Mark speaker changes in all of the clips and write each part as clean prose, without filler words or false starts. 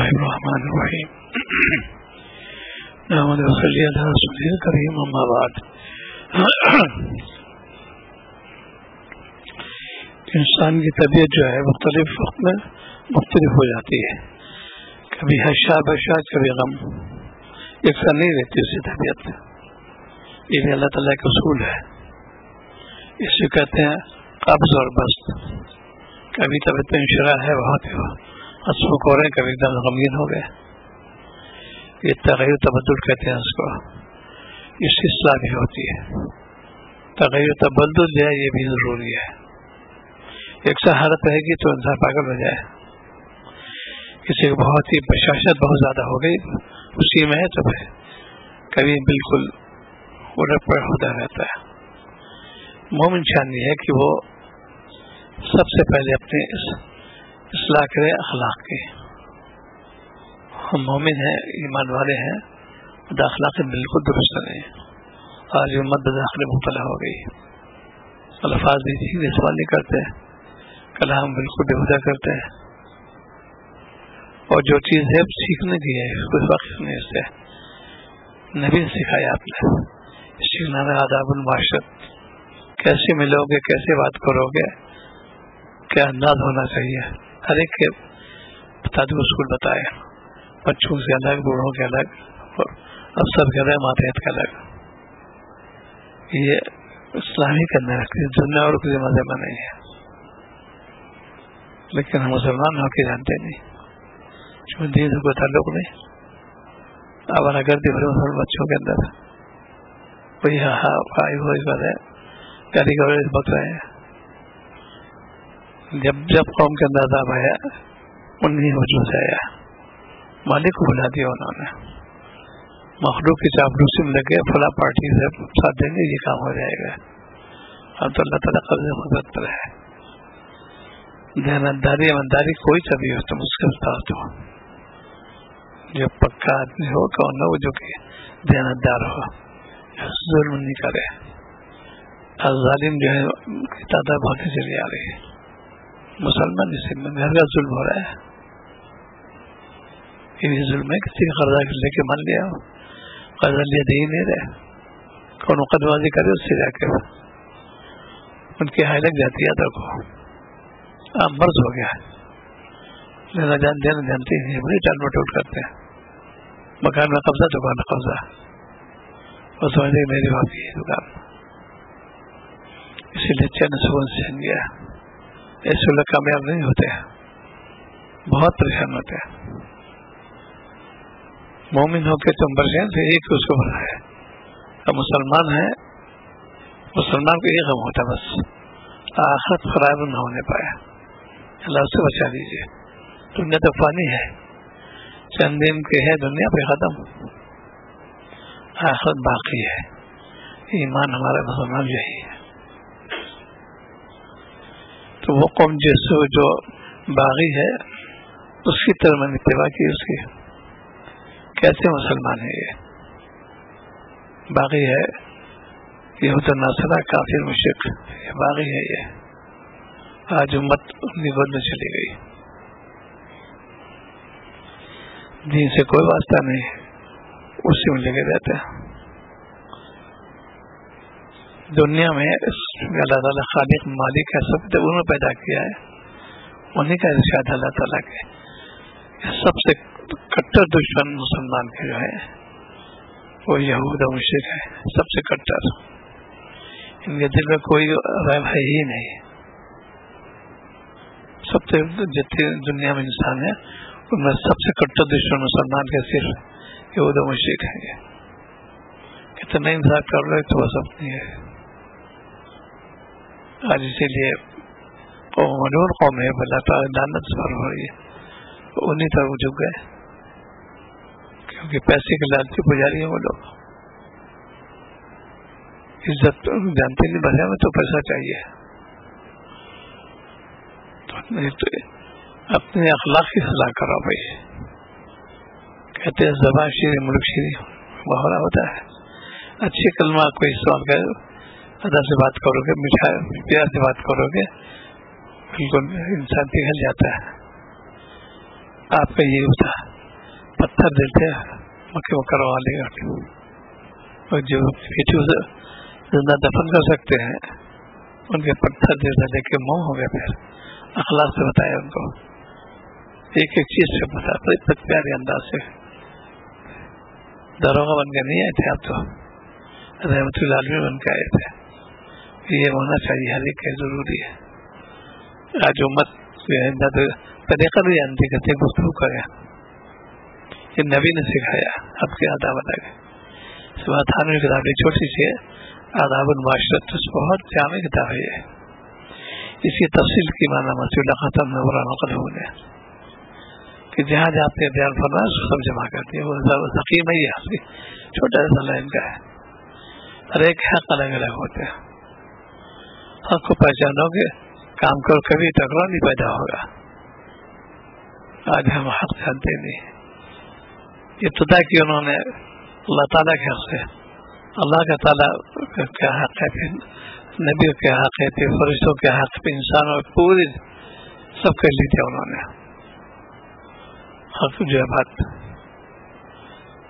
Speaker 1: الرحمن الرحیم نحمد و صلی علی رسول کریم اما بعد. انسان کی طبیعت جو ہے مختلف وقت میں مختلف ہو جاتی ہے. کبھی حشا بشا کبھی غم، یکساں نہیں رہتی اس کی طبیعت. یہ بھی اللہ تعالیٰ کا اصول ہے. اس سے کہتے ہیں قبض اور بسط. کبھی طبیعت میں انشراح ہے بہت ہنسمکھ ہو رہے ہیں، کبھی ایک دم غمگین ہو گئے. یہ تغیر تبدل کہتے ہیں اس کو. اس کی اصلاح بھی ہوتی ہے. تغیر تبدل جو ہے یہ بھی ضروری ہے. ایک سا حالت رہے گی تو انسان پاگل ہو جائے. کسی کو بہت ہی بشاشت بہت زیادہ ہو گئی اسی میں ہے تو کبھی بالکل الٹ پلٹ ہوتا رہتا ہے. مومن شان یہ ہے کہ وہ سب سے پہلے اپنے اصلاح کرے اخلاق کی. ہم مومن ہیں، ایمان والے ہیں، اخلاق بالکل درست نہیں. آج امت بداخل مبتلا ہو گئی. الفاظ بھی سیدھے سوال نہیں کرتے، کلام بالکل بےہودہ کرتے ہیں، اور جو چیز ہے سیکھنے کی ہے کوئی واقف نہیں. اس سے نبی نے سکھایا آپ نے سیکھنا میں آداب المعاشرت، کیسے ملو گے، کیسے بات کرو گے، کیا انداز ہونا چاہیے، ہر ایک کے بتا دو. اصول بتائے، بچوں سے الگ، بوڑھوں کے الگ، افسر کے الگ، ماتحت کے الگ. یہ اسلامی کرنا ہے، دنیا اور کوئی ذمہ نہیں ہے. لیکن ہم مسلمان ہو کے جانتے نہیں، دین سے کوئی تعلق نہیں. اب اگر مسلمان بچوں کے اندر وہی گاڑی کا بک رہے ہیں. جب قوم کے اندر عذاب آیا انہیں وجود سے آیا، مالک کو بلا دیا انہوں نے. مخلوق کی چاپلوسی میں لگے فلاں پارٹی سے ساتھ دیں گے یہ کام ہو جائے گا. اب تو اللہ تعالیٰ قبض قدرت پر ہے. دیانتداری ایمانداری کوئی کبھی ہو تو مشکل ساتھ ہو. جو پکا آدمی ہو کون ہو جو کہ دیانتدار ہو، ظلم نہیں کرے. ظالم جو ہے تعداد بہت چلی آ رہی ہے. مسلمان اس میں گھر کا ظلم ہو رہا ہے. یہ ظلم ہے کسی کا قرضہ لے کے مان لیا، قرضہ لیا دے ہی نہیں رہے، کون مقدمہ کرے اس سے جا کے ان کی ہائی لگ جاتی ہے. ادھر کو آپ مرض ہو گیا لینا دینا جانتے ہی نہیں، بڑی ٹال مٹول کرتے ہیں. مکان میں قبضہ، دکان میں قبضہ، وہ سمجھتے میری باپ کی دکان. اسی لیے چین سکون سے گیا. ایسے لوگ کامیاب نہیں ہوتے، بہت پریشان ہوتے ہیں. مومن ہو کے تم پریشان سے ایک اس کو بنایا. اب مسلمان ہے، مسلمان کو یہ غم ہوتا بس آخرت خراب نہ ہونے پائے. اللہ سے بچا دیجیے. دنیا تو فانی ہے، چند دن کے ہے دنیا پہ ختم، آخرت باقی ہے. ایمان ہمارا مسلمان یہی ہے. تو وہ قوم جیسے جو باغی ہے اس کی طرح میں نے اتباع کی. اس کی کیسے مسلمان ہے؟ یہ باغی ہے، یہود ناصرہ کافر مشرک، یہ باغی ہے. یہ آج امت اپنی گود میں چلی گئی، دین سے کوئی واسطہ نہیں، اسی میں لگے رہتے ہیں. دنیا میں اللہ تعالیٰ خالق مالک ہے، سب انہوں نے پیدا کیا ہے، انہیں کا ارشاد اللہ تعالیٰ کے. سب سے کٹر دشمن مسلمان کے جو ہے وہ یہود و مشرک ہے، سب سے کٹر. ان کے دل میں کوئی رحم ہے ہی نہیں. سب سے جتنے دنیا میں انسان ہے ان میں سب سے کٹر دشمن مسلمان کے صرف یہود و مشرک ہے. کتنا انصاف کر رہے تو وہ سب نہیں ہے. آج اسی لیے قوم منور قوم ہے، اللہ تعالیٰ لعنت پر ہو رہی ہے. انہیں طرف جھک گئے کیونکہ پیسے کے لالچی پجاری ہیں وہ لوگ. عزت جانتے نہیں، بھلے میں تو پیسہ چاہیے. تو اپنے اخلاق کی صلاح کرو بھائی. کہتے ہیں زبان شیریں ملک شیریں محاورہ ہوتا ہے. اچھے کلمہ کوئی سوال کرے، ادا سے بات کرو گے، میٹھا پیار سے بات کرو گے، بالکل انسان پگھل جاتا ہے. آپ کا یہ ہوتا پتھر دیتے مکہ مکرمہ والے کا، اور جو بیٹیوں سے زندہ دفن کر سکتے ہیں ان کے پتھر دیتے لے کے منہ ہو گیا. پھر اخلاق سے بتایا ان کو، ایک ایک چیز سے بتا، بڑے پیارے انداز سے. داروغہ بن کے نہیں آئے تھے آپ، تو رحمت اللہ علیہ بن کے آئے تھے. یہ ہونا چاہیے، ہر ایک ضروری ہے. آج امت طریقہ بھی جانتی کرتے گفتگو کریں، یہ نبی نے سکھایا، اب کے آداب بتا گئے. سوا تھانوی کتاب ایک چھوٹی سی ہے، آداب المعاشرت، بہت جامع کتاب ہے یہ. اس کی تفصیل کی معنی مسئلہ ختم میں برا نقل ہو گیا کہ جہاں جہاں پہ بیان فرما اس کو سب جمع کرتی ہے. وہ ذخیم نہیں ہے، چھوٹا سا لائن کا ہے، ہر ایک حق الگ الگ ہوتے ہیں. حق کو پہچانو گے، کام کرو، کبھی ٹکراؤ نہیں پیدا ہوگا. آج ہم حق جانتے نہیں. ابتدا کی انہوں نے اللہ تعالیٰ کے حق سے، اللہ کا تعالیٰ کیا حق ہے، پھر نبیوں کے حق ہے، پھر فرشتوں کے حق، پھر انسانوں پوری سب کر لی تھی انہوں نے. حق جو ہے بات،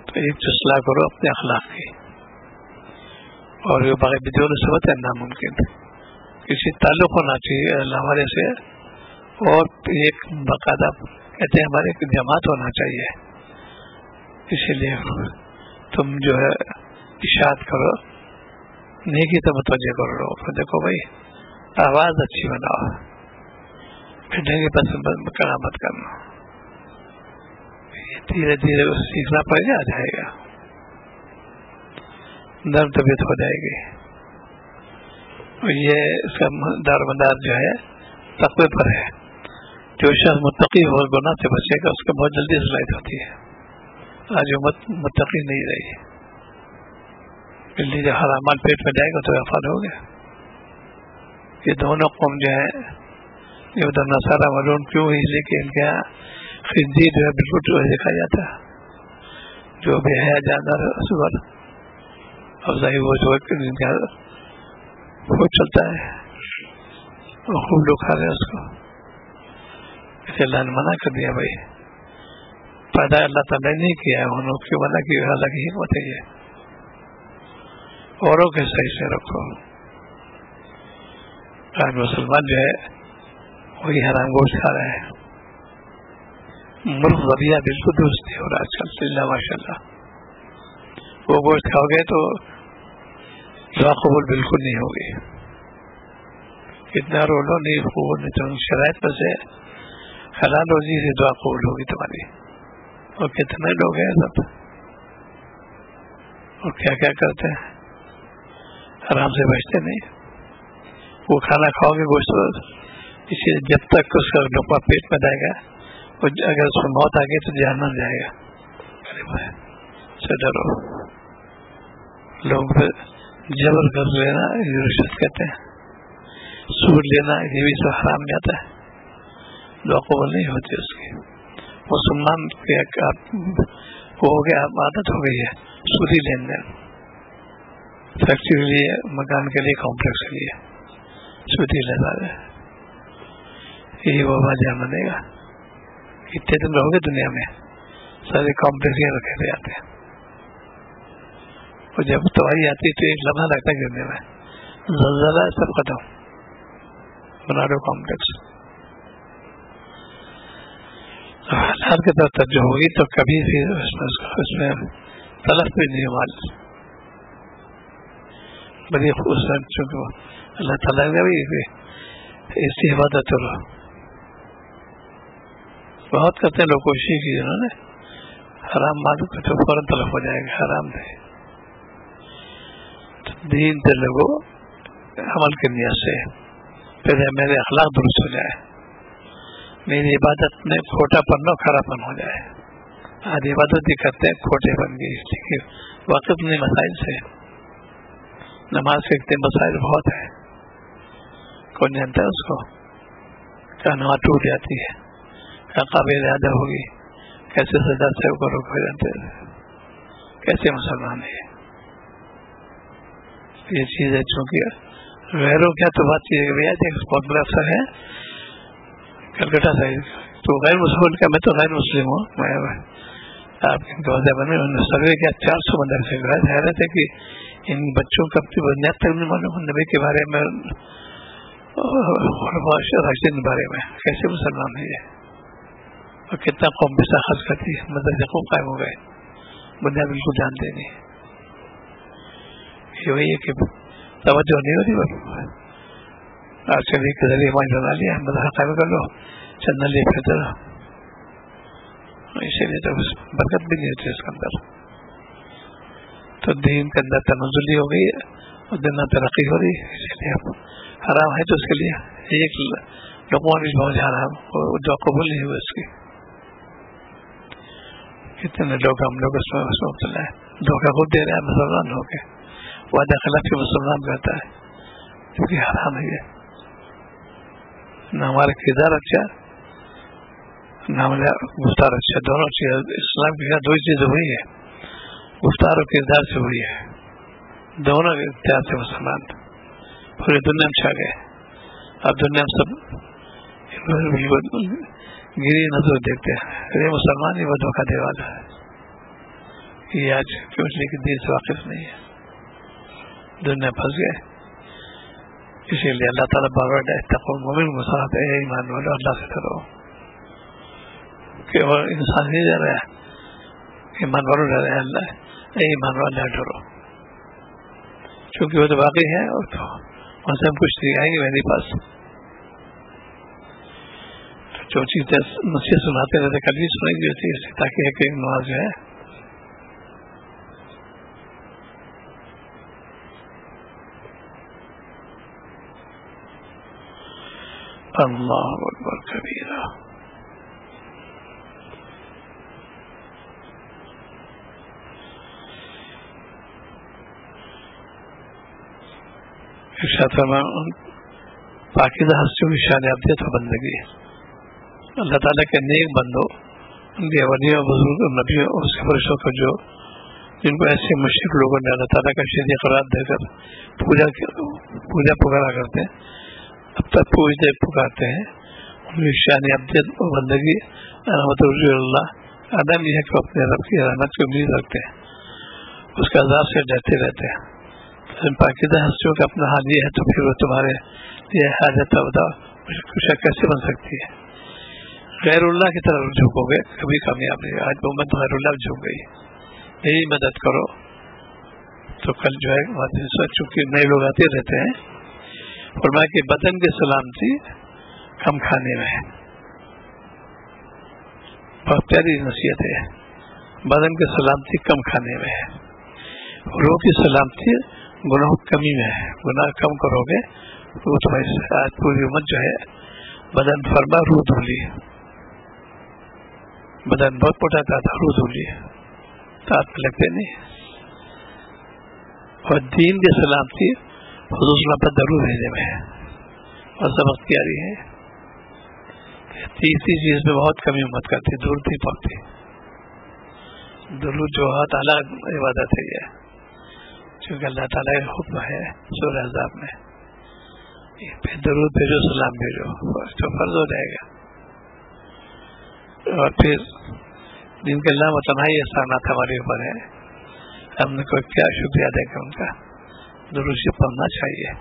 Speaker 1: تو ایک اصلاح کرو اپنے اخلاق کی، اور یہ باقی بدون سبت ہے ناممکن. کسی تعلق ہونا چاہیے اللہ والے سے، اور ایک باقاعدہ کہتے ہیں ہمارے ایک جماعت ہونا چاہیے. اسی لیے تم جو ہے اشاعت کرو، نیکی تو متوجہ کرو لوگوں کو. دیکھو بھائی آواز اچھی بناؤ، پھٹنے کی پسند کرنا مت کرنا. دھیرے دھیرے سیکھنا پڑے گا، آ جائے گا، نرم طبیعت ہو جائے گی. اور یہ اس کا دار مدار جو ہے تقوی پر ہے. جو شخص متقی ہو گناہ سے بچے گا اس کو بہت جلدی اصلاحیت ہوتی ہے. آج امت متقی نہیں رہی، جلدی جب حرامات پیٹ میں جائے گا تو افاد ہو گیا. یہ دونوں قوم جو ہے یہ ادھر نصارہ ملون کیوں ہی، لیکن ان کے یہاں خنزیر جو ہے بالکل جو دیکھا جاتا ہے، جو بے حیا جانور صبح افزائی وہ جو وہ چلتا ہے، اور خوب لوگ کھا رہے ہیں اس کو. اسے اللہ نے منع کر دیا. بھائی پیدا اللہ تعالیٰ نے نہیں کیا ہے، انہوں نے کیوں منع کی؟ اللہ کی حکمت ہے. یہ اوروں کے صحیح سے رکھو. آج مسلمان جو ہے وہی حرام گوشت کھا رہے ہیں. ملک ودیا بالکل درست نہیں ہو رہا آج کل، اللہ ماشاء اللہ. وہ گوشت کھاؤ گے تو دعا قبول بالکل نہیں ہوگی. اتنا رولو نہیں قبول نہیں، تو شرائط میں سے حلال روزی سے دعا قبول ہوگی تمہاری. اور کتنے لوگ ہیں سب، اور کیا کیا کرتے ہیں، آرام سے بچتے نہیں. وہ کھانا کھاؤ گے گوشت، اسی جب تک اس کا لقمہ پیٹ میں جائے گا، اگر اس میں موت آ گئی تو جہنم جائے گا. سے ڈرو. لوگ جبر کر لینا یہ رشوت کہتے ہیں، سود لینا یہ بھی سب حرام میں آتا ہے. دعا قبول نہیں ہوتی اس کی. مسلمان ہو گیا، عادت ہو گئی ہے سودی لین دین. فیکٹری کے لیے، مکان کے لیے، کمپلیکس کے لیے سودی لینا ہے. یہی وبا جہاں بنے گا. اتنے دن رہو گے دنیا میں، سارے کمپلیکس یہ رکھے ہوئے آتے ہیں، اور جب تباہی آتی ہے تو ایک لمحہ لگتا ہے گرنے میں. زلزلہ سب ختم، بنا دو کمپلیکس. حالات کی طرف توجہ ہوگی تو کبھی بھی اس میں تلف بھی نہیں مال. بڑی خوبصورت، چونکہ اللہ تعالیٰ نے بھی اس کی عبادت بہت کرتے ہیں لوگ، کوشش کی انہوں نے حرام مال کو تو فوراً تلف ہو جائے گا. حرام ہے دین سے لوگوں عمل کی نیت سے پھر میرے اخلاق درست ہو جائے، میری عبادت میں کھوٹا پن اور کھرا پن ہو جائے. آج عبادت بھی کرتے ہیں کھوٹے پن کی، واقف نہیں مسائل سے. نماز کے اتنے مسائل بہت ہیں، کون جانتا ہے اس کو. کیا نماز ٹوٹ جاتی ہے، کیا قابل ادا ہوگی، کیسے سجا سے اوپر ہو جاتے ہیں، کیسے مسلمان ہے. یہ چیز ہے چونکہ غیروں کیا تو بات چیز ہے. ایک بہت بڑا افسر ہے کلکتہ سے، تو غیر مسلم کا، میں تو غیر مسلم ہوں، آپ کے مذہب میں انہوں نے سروے کیا 400 مدرسے گئے. حیرت ہے کہ ان بچوں کا اپنی بنیاد تک نہیں معلوم نبی کے بارے میں اور راشدین کے بارے میں. کیسے مسلمان ہے یہ؟ اور کتنا قوم پیسہ خرچ کرتی ہے. مدرسے خوب قائم ہو گئے, بنیاد بالکل جانتے نہیں. یہ وہی ہے کہ توجہ نہیں ہوتی. آج کل کے ذریعے مائنڈ بنا لیا, مدرسہ قائم کر لو, چندن لے پھرتے رہو. اسی لیے تو برکت بھی نہیں ہوتی اس کے اندر. تو دین کے اندر تنزلی ہو گئی ہے اور دن ترقی ہو رہی ہے. اسی لیے حرام ہے تو اس کے لیے ایک لقمان بھی بہت حرام جو قبول نہیں ہوئے اس کی. کتنے لوگ ہم لوگ اس میں مبتلا ہے, دھوکہ خود دے رہے ہیں مسلمان ہو کے, وعدہ خلاف کے مسلمان رہتا ہے, کیونکہ حرام ہے. نہ ہمارا کردار اچھا نہ ہمارا گفتار اچھا, دونوں چیز اسلام کے دو چیزیں ہوئی ہے, گفتار اور کردار سے ہوئی ہے. دونوں اختیار سے مسلمان پوری دنیا میں چھا گئے. اب دنیا میں سب گری نظر دیکھتے ہیں, یہ مسلمان ہی وہ دھوکہ دے والا ہے. یہ آج کیوں کہ دین سے واقف نہیں ہے, دنیا پھنس گئے. اسی لیے اللہ تعالیٰ بار بار اتقوا المؤمن مساحت ہے, ایمان والو اللہ سے ڈرو. کہ وہ انسان نہیں ڈر رہا ہے, ایمان والو ڈر رہے ہیں. اللہ ایمان والو اللہ ڈرو, کیونکہ وہ تو باقی ہے اور تو وہاں سے ہم کچھ نہیں آئیں گے میرے پاس. جو چیزیں نصیحت سناتے رہتے کل بھی سنیں گے اسی تاکہ ایک ایک نماز جو ہے اللہ اکبر کبیرہ. پاکیزہ ہستیوں کی شان افضلیت و بندگی. اللہ تعالیٰ کے نیک بندوں, ان کے ولیوں بزرگ نبیوں اور اس کے فرشتوں کو جو جن کو ایسے مشرک لوگوں نے اللہ تعالیٰ کا شریک قرار دے کر پوجا پکارا کرتے ہیں, اب تک پوجتے پکارتے ہیں, ان کی شان افضلیت و بندگی رحمت اللہ آدم یہ ہے کہ اپنے رب کی رحمت کی امید رکھتے ہیں, اس کے عذاب سے ڈرتے رہتے ہیں. پاکیزہ ہستیوں کا اپنا حال یہ ہے تو پھر وہ تمہارے یہ حاجت کچھ کیسے بن سکتی ہے؟ غیر اللہ کی طرف جھکو گے کبھی کامیاب نہیں. آج امت غیر اللہ جھک گئی, یہی مدد کرو تو کل جو ہے چونکہ نئے لوگ آتے رہتے ہیں. فرمایا کہ بدن کی سلامتی کم کھانے میں ہے. بہت پیاری نصیحت ہے, بدن کی سلامتی کم کھانے میں ہے, روح کی سلامتی گناہ کمی میں ہے. گناہ کم کرو گے وہ تمہاری آج پوری امت جو ہے بدن فرما روح دھولی, بدن بہت موٹا تھا روح دھولی ہاتھ میں لگتے نہیں. اور دین کی سلامتی حضور صلی اللہ پر درود بھیجنے میں ہے اور سبق تیاری ہے. تیسری چیز میں بہت کمی امت کرتی, درود نہیں پڑتی. درود جو تعالیٰ عبادت ہے یہ, کیونکہ اللہ تعالیٰ کا حکم ہے سورہ احزاب میں, پھر درود بھیجو سلام بھیجو, تو فرض ہو جائے گا. اور پھر جن کے اللہ متناہی احسانات ہمارے اوپر ہے, ہم نے کوئی کیا شکریہ ادا کیا ان کا. درود سے پڑھنا چاہیے.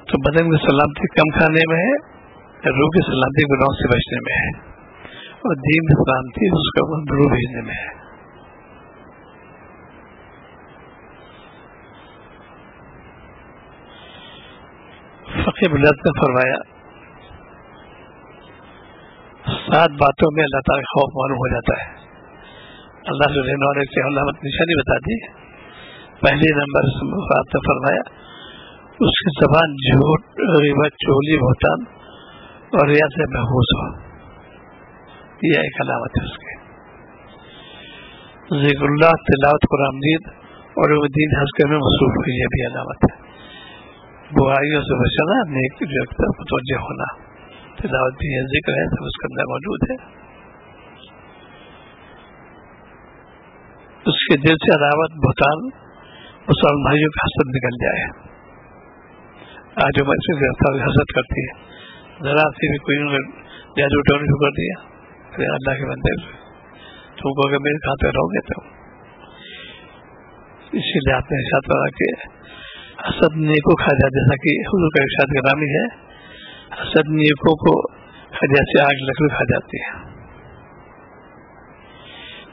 Speaker 1: تو بدن کی سلامتی کم کھانے میں ہے, روح کی سلامتی گناہوں سے بچنے میں ہے, اور دین کی سلامتی اس کا درود بھیجنے میں ہے. فقہ بلاد نے فرمایا 7 باتوں میں اللہ تعالیٰ کا خوف معلوم ہو جاتا ہے. اللہ سے رہنے والے سے علامت نشانی بتا دی. پہلے نمبر بات نے فرمایا اس کی زبان جھوٹ, غیبت, چغلی, بہتان اور ریا سے محفوظ ہو. یہ ایک علامت ہے اس کی. ذکر اللہ, تلاوت, قرآن مجید اور دین حسکر میں مصروف ہوئی, یہ بھی علامت ہے. برائیوں سے بچنا, نیک جو متوجہ ہونا. تلاوت بھی ہے, ذکر ہے, سب اس کے اندر موجود ہے. اس کے دل سے عداوت, بہتان, مسلمان بھائیوں کا حسد نکل جائے. آج عمر سے حسد کرتی ہے, ذرا سے بھی کوئی جادو ٹونے شروع کر دیا, اللہ کے بندے تم کو اگر میرے کھاتے رہو گے تو اسی لیے آپ نے ارشاد فرمایا کہ حسد نیکو کھا جاتا، جیسا کہ حضور کا ارشاد گرامی ہے، حسد نیکو کو جیسے آگ لکڑی کھا جاتی ہے۔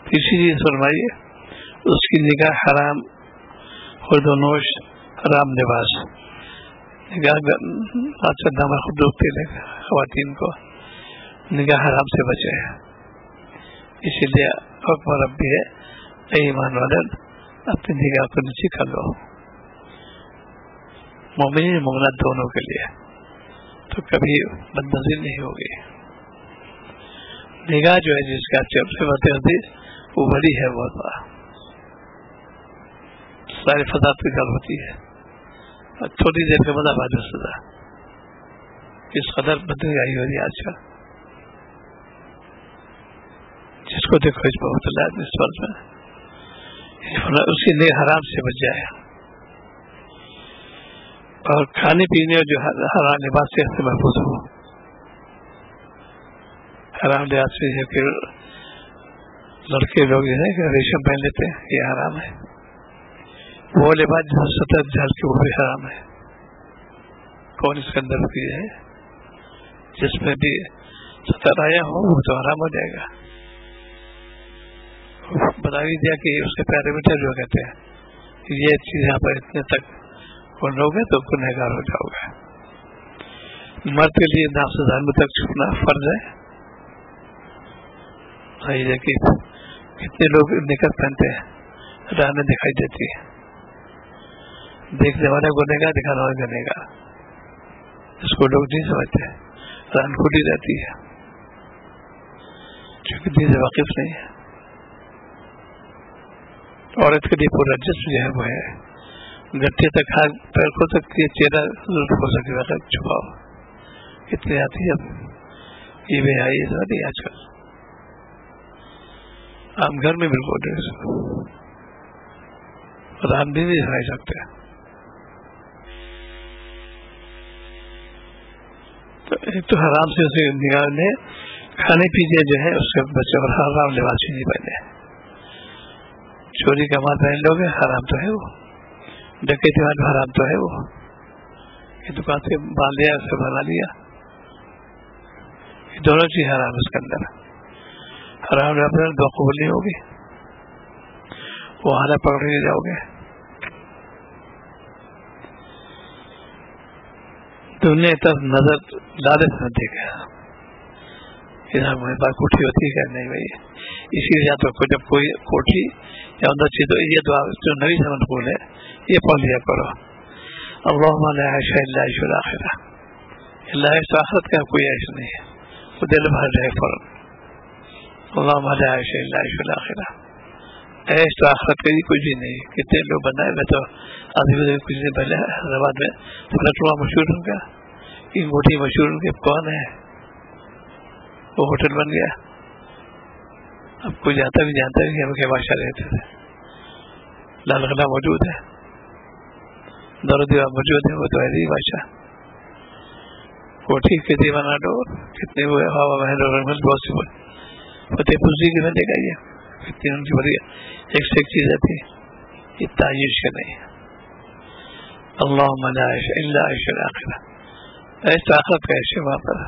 Speaker 1: تیسری چیز فرمائیے اس کی نگاہ حرام خورد و نوش، حرام لباس، نگاہ اچھا دامہ خود روکتے ہیں خواتین کو، نگاہ حرام سے بچے، اسی لیے حکم ربی ہے اے ایمان والے اپنی نگاہ کو نیچے کر لو، مومنین مومنات دونوں کے لیے، تو کبھی بد نظری نہیں ہوگی۔ نگاہ جو ہے جس کا حدیث وہ بڑی ہے، بہت بڑا، ساری فضا کی گل ہوتی ہے، اور چھوٹی دیر کا مزہ بعد سزا، اس قدر بدنگاہی ہو رہی ہے آج کل، جس کو دیکھو اس بہت اللہ اس وقت میں اس کی نگاہ حرام سے بچ جائے، اور کھانے پینے اور جو حرام لباس سے محفوظ ہو۔ حرام لباس سے جو کہ لڑکے لوگ جو ہے کہ ریشم پہن لیتے ہیں، یہ حرام ہے، وہ لباس جو سطح جھل کے وہ بھی حرام ہے، کون اس کے اندر بھی ہے جس میں بھی سطح آیا ہو وہ تو حرام ہو جائے گا۔ بتا بھی دیا کہ اس کے پیرامیٹر جو کہتے ہیں یہ چیز یہاں پر اتنے تک کون لوگ تو گنہگار ہو جاؤ گے۔ مرد کے لیے ناف سے دانوں تک چھپنا فرض ہے، صحیح ہے کہ کتنے لوگ نکل پہنتے ہیں، راہیں دکھائی دیتی ہے، دیکھنے والے گنہگار دکھانے والے گنہگار، اس کو لوگ نہیں سمجھتے، ران کھلی رہتی ہے کیونکہ دین سے واقف نہیں ہے۔ عورت کے لیے پورا جسم جو ہے وہ ہے گٹھے تک، ہاتھ پیر کھو سکتی ہے، چہرہ ضرور ہو سکے گا چھپاؤ، اتنی آتی ہے اب یہ بے حیائی نہیں آج کل عام گھر میں بالکل رام بھی نہیں سکھ سکتے۔ تو ایک تو حرام سے اسے نگاہ نے کھانے پینے جو ہے اس کے بچے، اور حرام لباس بھی نہیں پہنے، چوری کا مال پہن لوگے حرام تو ہے وہ، ڈکیتی مال حرام تو ہے وہ، یہ دکان سے باندھ لیا اسے بنا لیا، یہ دونوں چیز حرام اس کے اندر، حرام اپنے دعا قبول نہیں ہوگی، وہ حالہ پکڑ کے جاؤ گے۔ دنیا طرف نظر لالچ نہ دیکھے، ہمارے پاس کوٹھی ہوتی ہے کہ نہیں بھائی، اسی لیے تو جب کوئی کوٹھی یا اندر چیز یہ دعا جو نبی سے منقول ہے یہ پڑھ لیا کرو، اللہم لا عیش الا عیش الاخرہ، اللہ عیش تو آخرت کا کوئی عیش نہیں ہے، وہ دل بھر جائے فوراً، اللہم لا عیش الا عیش الاخرہ، عیش تو آخرت کا کوئی بھی نہیں۔ کتنے لوگ بنائے، میں تو آدمی کچھ دن پہلے حیدرآباد میں فلٹوا مشہور ان کا، انگوٹھی مشہور ان کے، کون ہے وہ ہوٹل بن گیا، اب کوئی جاتا بھی جانتا ہے کہ ہم کے بادشاہ رہتے تھے، لال قلعہ موجود ہے، دور دیوار موجود ہے، وہ تو ہے بادشاہ، کوٹھی کے دیوانہ ڈور کتنے وہ ہوا محل اور رنگل بہت سی فتح پوزی کے میں دیکھا یہ کتنی ان کی بڑھیا ایک سے ایک چیز آتی ہے، یہ تعیش کا نہیں ہے۔ اللہم لا عیش الا عیش الاخرہ، عیش آخرت کا عیش وہاں پر،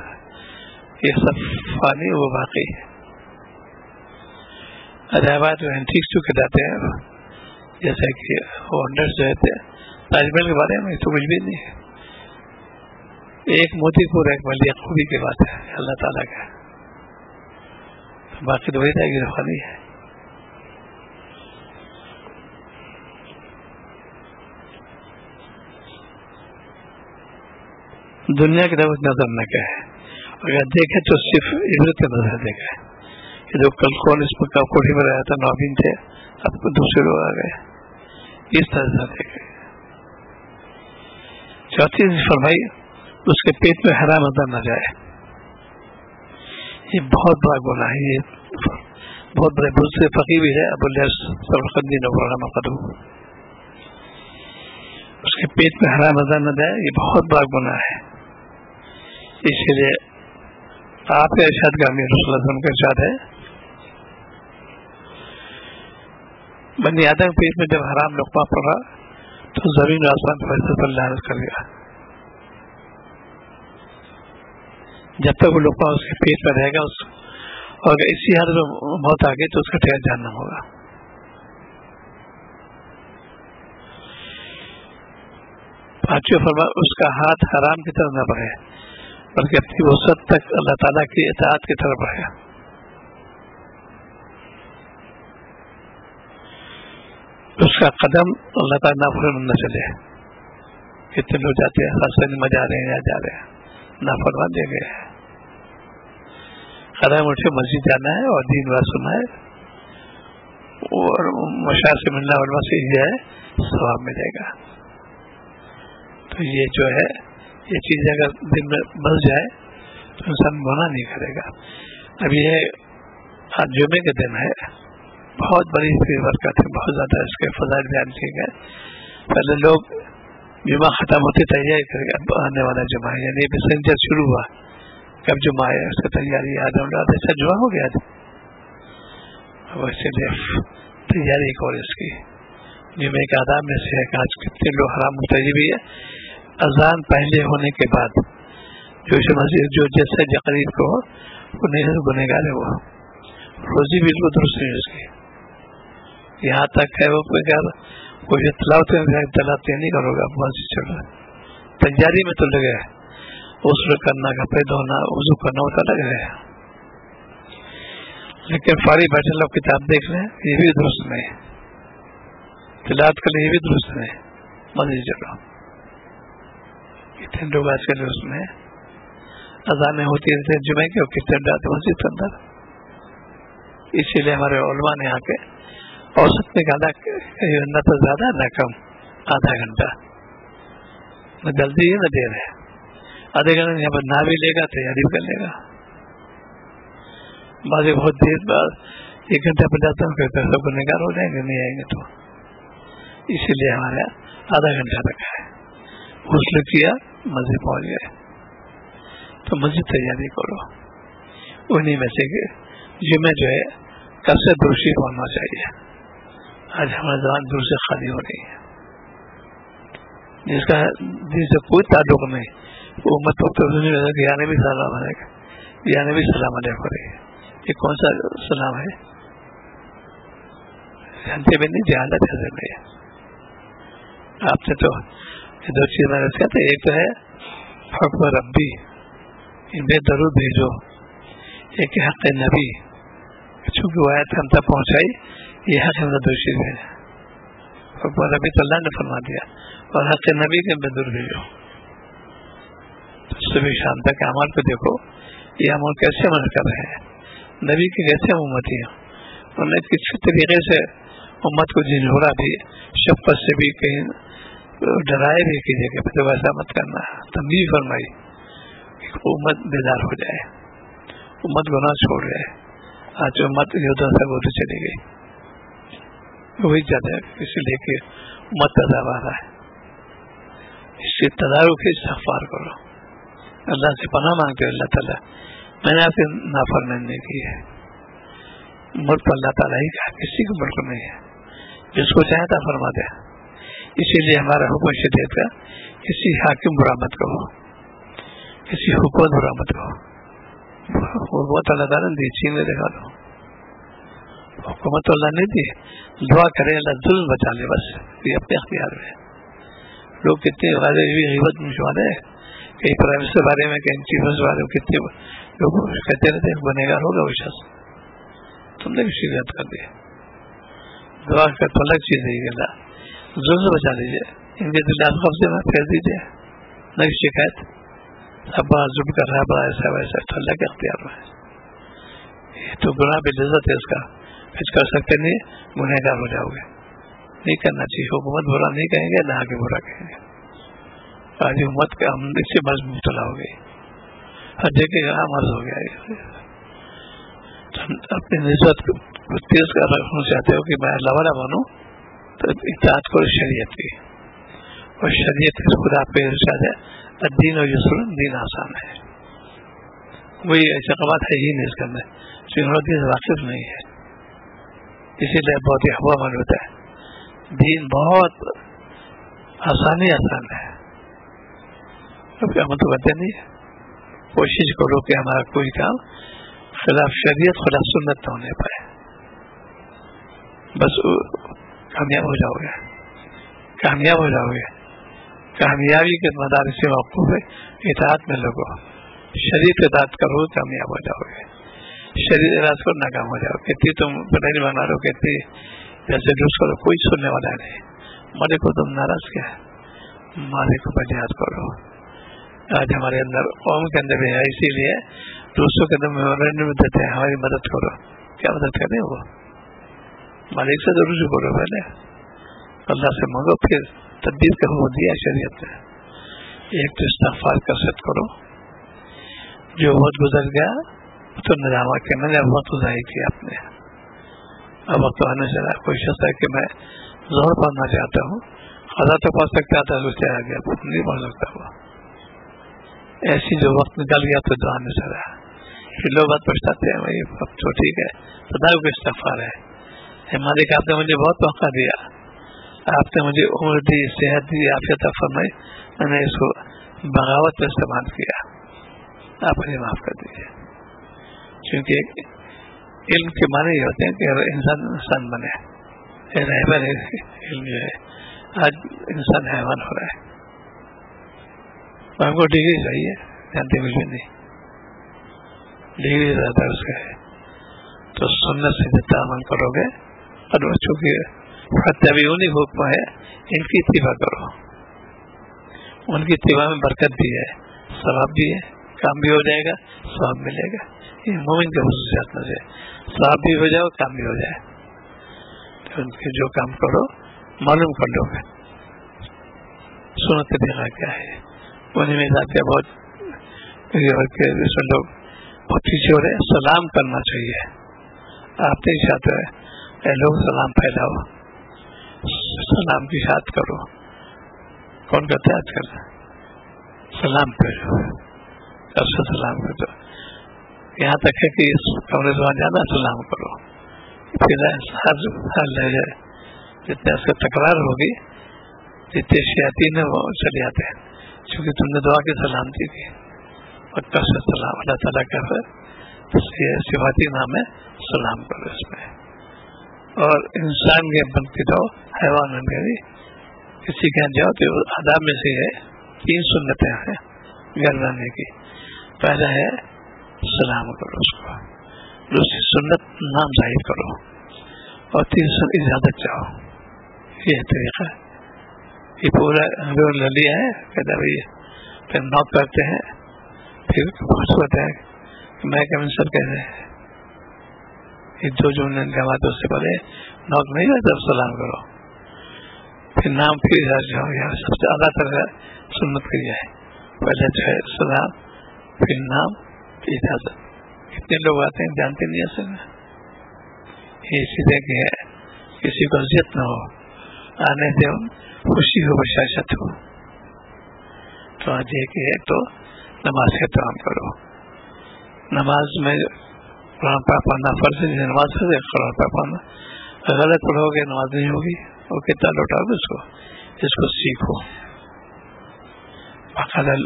Speaker 1: یہ سب فانی وہ باقی ہے۔ عجائبات جو اینٹیکس جو کہلاتے ہیں، جیسا کہ ونڈرز جو ہے تاج محل کے بارے میں تو کچھ بھی نہیں ہے، ایک موتی پور ایک ملیہ خوبی کی بات ہے اللہ تعالیٰ کا، باقی تو وہی رہے گی فانی ہے۔ دنیا کی طرف نظر نہ کہ اگر دیکھے تو صرف عبرت کی نظر دیکھے، کہ جو کل کون اس میں کوٹھی میں رہا تھا نوابین تھے، اب دوسرے لوگ آ گئے، اس طرح سے دیکھے۔ چوتھی فرمائی اس کے پیٹ میں حرام اندر نہ جائے، یہ بہت بڑا گناہ ہے، یہ بہت بڑے بزرگ فقیر بھی ہے ابو الیاس سمرقندی نورانہ قدم، اس کے پیٹ میں حرام اندر نہ جائے، یہ بہت بڑا گناہ ہے، اس لیے آپ کا ارشاد گرامی رسول اللہ صلی اللہ علیہ وسلم کا ارشاد ہے، بنی آدم کے پیٹ میں جب حرام لقمہ پڑا تو زمین و آسمان فیصلہ پر لعنت کر گیا. جب تک وہ لقمہ اس کے پیٹ میں رہے گا، اور اگر اسی حالت میں موت آ گئی تو اس کا ٹھکانہ جہنم ہوگا. پانچویں فرمایا اس کا ہاتھ حرام کی طرف نہ بڑھے بلکہ اپنی وسعت تک اللہ تعالیٰ کی اطاعت کی طرف بڑھے. اس کا قدم اللہ تعالیٰ نافرمان نہ چلے. کتنے لوگ جاتے ہیں خاص میں جا رہے ہیں یا جا رہے ہیں نافرمان دے گئے ہیں. قدم اٹھے مسجد جانا ہے اور دین بات سننا ہے اور مشاعر سے ملنا علماء سے یہ ہے ثواب ملے گا. تو یہ جو ہے یہ چیز اگر دن میں بس جائے تو انسان گناہ نہیں کرے گا. اب یہ آج جمعے کے دن ہے، بہت بڑی اس کی برکت ہے، بہت زیادہ اس کے فضائل بیان کیے گئے. پہلے لوگ جمعہ ختم ہوتی تیاری کرے گا آنے والا جمعہ، یعنی میسنجر شروع ہوا کب جمعہ ہے اس کی تیاری آدم اچھا جمعہ ہو گیا تھا. ویسے تیاری کرو اس کی. جمعے کے آداب میں سے آج کتنے لوگ حرام مرتکب بھی ہے. اذان پہلے ہونے کے بعد جو جیسے قریب کو وہ نہیں گنہگار ہے، وہ روزی بھی درست نہیں اس کی. یہاں تک ہے وہ کوئی تلاوت نہیں کرو گا، مسجد چل رہا تیاری میں تو لگے غسل کرنا، کپڑے دھونا، وضو کرنا ہوتا لگ رہے ہیں. لیکن فارغ بیٹھے لوگ کتاب دیکھ رہے ہیں، یہ بھی درست نہیں. تلاوت کے لیے یہ بھی درست نہیں. مسجد چلو. کتنے لوگ آج کل اس میں اذانیں ہوتی رہتے ہیں جمعے کے اور کتنے ڈالتے مسجد کے اندر. اسی لیے ہمارے علماء نے یہاں کے اوسط نکالا نہ تو زیادہ نہ کم، آدھا گھنٹہ. نہ جلدی ہے نہ دیر ہے. آدھے گھنٹے یہاں پر نہ بھی لے گا تیاری بھی کر لے گا. بعض بہت دیر بعد 1 گھنٹہ پر جاتا ہوں کہ سب کو نگار ہو جائیں گے، نہیں آئیں گے تو. اسی لیے ہمارے آدھا گھنٹہ رکھا ہے. غسل کیا مسجد پہنچ گئے تو مسجد تیاری کرو. انہیں میں سے جمعہ جو ہے کب سے دوشی ہونا چاہیے. آج ہمارا زبان دور سے خالی ہو رہی ہے، جس سے کوئی تعلق نہیں. وہ امت یعنی بھی سلام علیکم، یعنی بھی سلام علیکم. یہ کون سا سلام ہے؟ جانتے بھی نہیں، جہالت ہے میں. آپ نے تو یہ 2 چیز میں نے کہتے، ایک تو ہے حکم ربی، ان میں درود بھیجو. ایک حق نبی، چونکہ وہ آیت ہم تک پہنچائی، یہ حق دوشی ہے. حکم ربی تو اللہ نے فرما دیا، اور حق نبی کے میں درود بھیجو. صبح شام تک اعمال کو دیکھو، یہ عمل کیسے عمل کر رہے ہیں، نبی کے کیسے امتی ہیں. انہوں نے کسی طریقے سے امت کو جھنجھوڑا بھی، شفقت سے بھی، کہیں ڈرائے بھی کی جگہ پہ تو ویسا مت کرنا. تنبیہ فرمائی کہ امت بیدار ہو جائے، امت گناہ چھوڑ جائے. آج امت یودھا سے بہت چلی گئی، وہی چاہتے ہیں اسی لیے کہ امت تذاب آ رہا ہے. اس سے تدارک استغفار کرو، اللہ سے پناہ مانگتے اللہ تعالیٰ میں نے آپ کی نافرمانی نہیں کی ہے. ملک اللہ تعالیٰ ہی کا، کسی کو ملک نہیں ہے، جس کو چاہے تھا فرما دے. اسی لیے ہمارا حکم شریعت کا کسی حاکم برا مت کرو، کسی حکومت برا مت کرو. حکومت اللہ تعالیٰ نے دی، چین میں دکھا دو. حکومت اللہ نے دی، دعا کرے اللہ ظلم بچا لے، بس یہ اپنے اختیار میں. لوگ کتنے غیبت میں شمار ہے، کہیں پرائیویٹ کے بارے میں، کہیں چیفوں کے بارے میں، کتنے لوگ کہتے رہتے ہیں گنہگار ہوگا وہ شخص. تم نے بھی شکایت کر دی. دعا کا تو الگ چیز ہے، اللہ ظلم سے بچا لیجیے. ان کے دل قبضے میں پھیر دیجیے، نئی شکایت اب ظلم کر رہا ہے، بڑا ایسا ویسا، تو اللہ کے اختیار میں. یہ تو گناہ بے لذت ہے، اس کا کچھ کر سکتے نہیں، گنہگار ہو جاؤ گے. نہیں کرنا چاہیے. حکومت برا نہیں کہیں گے، نہ آگے برا کہیں گے. آج امت کا ہم اس سے مرض مبتلا ہو گئی، ہر جگہ مرض ہو گیا. اپنی نسبت کو تیز کر رکھنا چاہتے ہو کہ میں اللہ والا بنوں، تو اطاعت کرو شریعت کی، اور شریعت کی خدا پہ ارشاد ہے الدین و یسر، دین آسان ہے. کوئی ایسا قبات ہے ہی نہیں اس کے اندر، ٹیکنالوجی سے واقف نہیں ہے، اسی لیے بہت ہی ہوا من ہوتا ہے. دین بہت آسان ہے. اب کیا متوجہ نہیں ہے. کوشش کرو کہ ہمارا کوئی کام خلاف شریعت خلاف سنت نہ ہونے پائے، بس کامیاب ہو جاؤ گے. کامیابی کے مدارس سے موقوف ہے اطاعت میں لوگو، شریعت اطاعت کرو کامیاب ہو جاؤ گے، شریعت اطاعت کرو ناکام ہو جاؤ. کہتی تم بنائی بنا لو، کہتی جیسے جلوس کرو، کوئی سننے والا نہیں. مالک کو تم ناراض کیا ہے، مالک کو یاد کرو. آج ہمارے اندر قوم کے اندر بھی ہے، اسی لیے دوسروں کے اندر میمورینڈم دیتے ہیں ہماری مدد کرو. کیا مدد کریں؟ وہ مالک سے ضرور کرو، پہلے اللہ سے مانگو، پھر تدبیر کا حکم دیا شریعت نے. ایک تو استغفار کثرت کرو، جو وقت گزر گیا تو ندامہ کہ میں نے وقت ضائع کیا اپنے. اب وقت آنے سے کوئی شخص ہے کہ میں ظہر پڑھنا چاہتا ہوں، خدا تو پڑھ سکتا تھا، اس سے آگے نہیں پڑھ سکتا. ہوا ایسی جو وقت نکل گیا تو دعا نہیں چلا. پھر لوگ بات پچھتاتے ہیں، بھائی اب تو ٹھیک ہے، خدا کو استغفار ہے. مالک آپ نے مجھے بہت موقع دیا، آپ نے مجھے عمر دی، صحت دی، عافیت فرمائی، میں نے اس کو بغاوت میں استعمال کیا، آپ مجھے معاف کر دیجیے. کیونکہ علم کے معنی یہ ہوتے ہیں کہ انسان بنے. رہبر علم جو ہے، آج انسان حیوان ہو رہا ہے. ہم کو ڈگری چاہیے، جانتے مجھے نہیں، ڈگری زیادہ اس کا ہے. تو سنت سے جتنا عمل کرو گے، اور بچوں کی فتح انہیں حکم ہے، ان کی اتباع کرو. ان کی اتباع میں برکت بھی ہے، ثواب بھی ہے، کام بھی ہو جائے گا، ثواب ملے گا. یہ مومن کے خصوصیات میں سے ثواب بھی ہو جائے، کام بھی ہو جائے. تو ان کے جو کام کرو معلوم کر لو گے سنت طریقہ کیا ہے. انہیں میں جاتے بہت لوگ بہت پیچھے ہو رہے. سلام کرنا چاہیے. آپ نہیں چاہتے اے لوگ سلام پھیلاؤ، سلام کی اشاعت کرو. کون کہتے ہیں آج کل سلام پھیلو، سلام کر دو. یہاں تک ہے کہ اس کمرے سے جانا سلام کرو. پھر ہر لہجے جتنے اس کا تکرار ہوگی، جتنے شیاطین ہیں وہ چلے آتے ہیں، کیونکہ تم نے دعا کی سلامتی کی. اور کثرت سلام اللہ تعالیٰ کا صفاتی نام ہے، سلام کرو اس میں. اور انسان کے بن کے جاؤ، حیوان بن کے بھی کسی کے جاؤ تو آداب میں سے ہے 3 سنتیں ہیں گھر رہنے کی. پہلا ہے سلام کرو اس کو، دوسری سنت نام ظاہر کرو، اور تیسری اجازت چاہو. یہ طریقہ ہے. یہ پورا لے لیا ہے. کہتا بھائی پھر نوک کرتے ہیں، پھر ہوتا ہے کہ میں کمن سر کہتے ہیں یہ جو جملے جماعت اس سے پہلے نوک نہیں ہے، تب سلام کرو. پھر نام پھر اجازت چاہو. سب سے اعلیٰ طرح سنت کی جائے، پہلے جو ہے سلام، پھر نام، پھر اجازت. کتنے لوگ آتے ہیں جانتے نہیں اصل میں. یہ سیدھے کہ ہے کسی کو اذیت نہ ہو، آنے سے خوشی ہو، بشاشت ہو. تو آج ایک ہے تو نماز کا احترام کرو. نماز میں قرآن پاک پڑھنا فرض ہے. نماز سے قرآن پاک پڑھنا، غلط پڑھو گے نماز نہیں ہوگی. وہ کتنا لوٹاؤ گے اس کو سیکھو.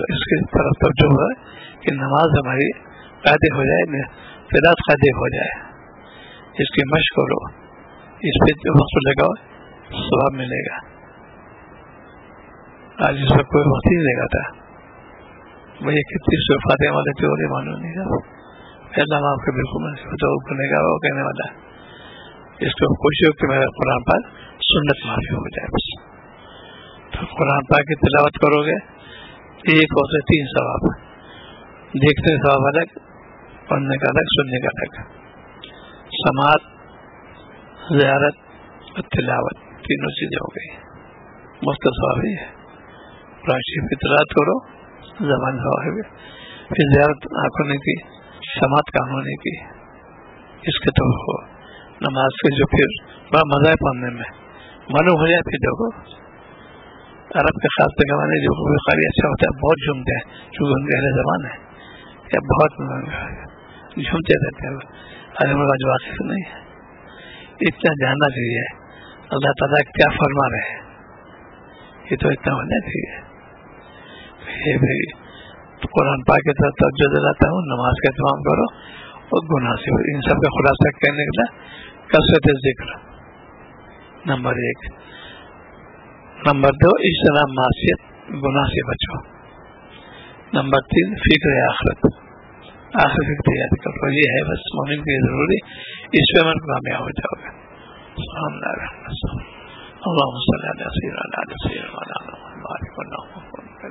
Speaker 1: اس کی طرف توجہ ہے کہ نماز ہماری قاعدے ہو جائے، فراط قاعدے ہو جائے. اس کی مشق کرو، اس پہ وقت لگاؤ، ثواب ملے گا. آج اس پر کوئی وقت ہی نہیں لگاتا. مجھے کتنی صفاتیں والے تھے وہ معلوم نہیں تھا. اللہ آپ کے بالکل کرنے کا وہ کہنے والا. اس کو کوشش ہو کہ میرا قرآن پاک سنت معافی ہو جائے. بس تو قرآن پاک کی تلاوت کرو گے، ایک اور سے 3 ثواب. دیکھنے ثواب الگ، پڑھنے کا الگ، سننے کا الگ. سماعت، زیارت اور تلاوت تینوں چیزیں ہو گئی. مفت ثواب ہی ہے. قرآن شریف کی تلاوت کرو، زبان ثواب ہے. پھر زیارت آنکھوں نے کی، سماعت کانوں نے کی. اس کے تو ہو نماز کے جو پھر بڑا مزہ ہے پڑھنے میں، معلوم ہو جائے. پھر دیکھو عرب کے خاص پیغام جو بخاری اچھا ہوتا ہے، بہت جھومتے ہیں چونکہ ان کے اہل زبان ہے. یا بہت جھومتے رہتے ہیں، ارے مراد واقف نہیں ہے. اتنا جاننا چاہیے اللہ تعالیٰ کیا فرما رہے ہیں، یہ تو اتنا ہونا چاہیے. یہ بھی قرآن پاک کی طرف توجہ دلاتا ہوں، نماز کا اہتمام کرو اور گناہ سے. ان سب کا خلاصہ کہنے کے لیے کثرت ذکر نمبر 1. نمبر 2 اجتناب معصیت، گناہ سے بچو. نمبر 3 فکر آخرت، آخر فکر تیاری کرو. یہ ہے بس مومن کے ضروری، اس پہ من کامیاب ہو جاؤ گے. اللہم صلی علی سیدنا محمد.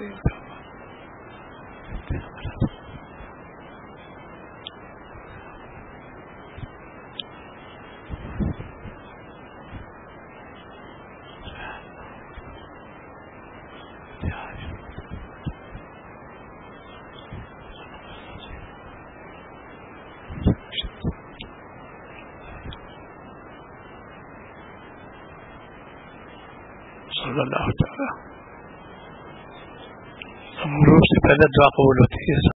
Speaker 1: صلی اللہ تعالی. ہم روح سے پہلے دعا قبول ہوتی ہے.